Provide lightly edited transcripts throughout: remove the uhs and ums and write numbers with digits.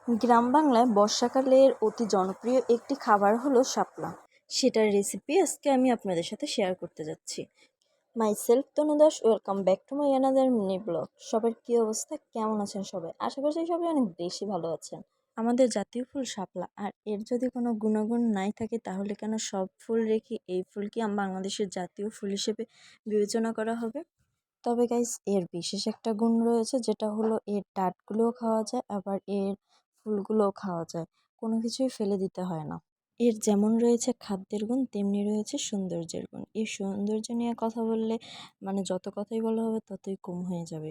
গ্রাম বাংলায় বর্ষাকালের অতি জনপ্রিয় একটি খাবার হলো শাপলা। সেটার রেসিপি আজকে আমি আপনাদের সাথে শেয়ার করতে যাচ্ছি। My self Tanu Das, welcome back to my another mini blog. সবার কী অবস্থা, কেমন আছেন সবাই? আশা করছি সবাই অনেক বেশি ভালো আছেন। আমাদের জাতীয় ফুল শাপলা, আর এর যদি কোনো গুণাগুণ নাই থাকে তাহলে কেন সব ফুল রেখে এই ফুলকে বাংলাদেশের জাতীয় ফুল হিসেবে বিবেচনা করা হবে? তবে গাইস, এর বিশেষ একটা গুণ রয়েছে, যেটা হলো এর ডাঁটগুলোও খাওয়া যায়, আবার এর ফুলগুলোও খাওয়া যায়। কোনো কিছুই ফেলে দিতে হয় না। এর যেমন রয়েছে খাদ্যের গুণ, তেমনি রয়েছে সৌন্দর্যের গুণ। এই সৌন্দর্য নিয়ে কথা বললে যত কথাই বলা হবে ততই কম হয়ে যাবে।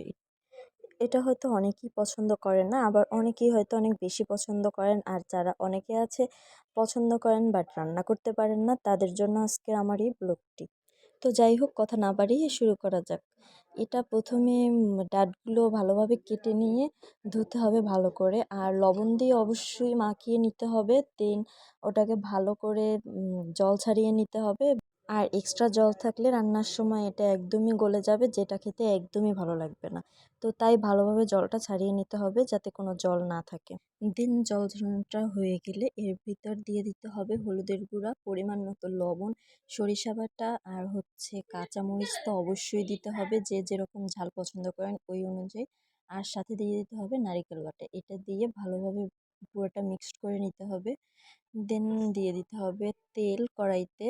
এটা হয়তো অনেকেই পছন্দ করেন না, আবার অনেকেই হয়তো অনেক বেশি পছন্দ করেন। আর যারা অনেকে আছে পছন্দ করেন বাট রান্না করতে পারেন না, তাদের জন্য আজকে আমার এই ব্লগটি। তো যাই হোক, কথা না বাড়িয়ে শুরু করা যাক। এটা প্রথমে ডাঁটগুলো ভালোভাবে কেটে নিয়ে ধুতে হবে ভালো করে, আর লবণ দিয়ে অবশ্যই মাখিয়ে নিতে হবে। দেন ওটাকে ভালো করে জল ছাড়িয়ে নিতে হবে। আর এক্সট্রা জল থাকলে রান্নার সময় এটা একদমই গলে যাবে, যেটা খেতে একদমই ভালো লাগবে না। তো তাই ভালোভাবে জলটা ছাড়িয়ে নিতে হবে যাতে কোনো জল না থাকে। দেন জল ঝরানোটা হয়ে গেলে এর ভিতর দিয়ে দিতে হবে হলুদের গুঁড়া, পরিমাণ মতো লবণ, সরিষা বাটা, আর কাঁচামরিচ তো অবশ্যই দিতে হবে, যে যেরকম ঝাল পছন্দ করেন ওই অনুযায়ী। আর সাথে দিয়ে দিতে হবে নারিকেল বাটা। এটা দিয়ে ভালোভাবে পুরোটা মিক্সড করে নিতে হবে। দেন দিয়ে দিতে হবে তেল কড়াইতে।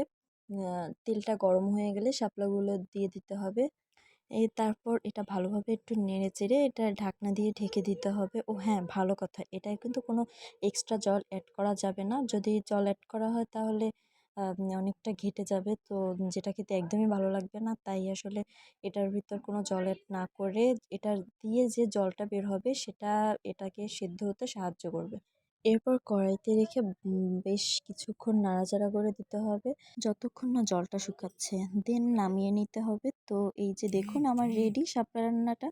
তেলটা গরম হয়ে গেলে শাপলাগুলো দিয়ে দিতে হবে। তারপর এটা ভালোভাবে একটু নেড়ে চেড়ে এটা ঢাকনা দিয়ে ঢেকে দিতে হবে। ও হ্যাঁ, ভালো কথা, এটায় কিন্তু কোনো এক্সট্রা জল অ্যাড করা যাবে না। যদি জল অ্যাড করা হয় তাহলে অনেকটা ঘেটে যাবে, তো যেটা খেতে একদমই ভালো লাগবে না। তাই আসলে এটার ভিতর কোনো জল অ্যাড না করে এটার দিয়ে যে জলটা বের হবে সেটা এটাকে সেদ্ধ হতে সাহায্য করবে। এরপর কড়াইতে রেখে বেশ কিছুক্ষণ নাড়াচাড়া করে দিতে হবে যতক্ষণ না জলটা শুকাচ্ছে। দেন নামিয়ে নিতে হবে। তো এই যে দেখুন, আমার রেডি শাপলা রান্নাটা।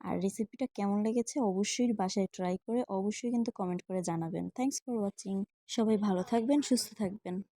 আর রেসিপিটা কেমন লেগেছে অবশ্যই বাসায় ট্রাই করে অবশ্যই কিন্তু কমেন্ট করে জানাবেন। Thanks for watching. সবাই ভালো থাকবেন, সুস্থ থাকবেন।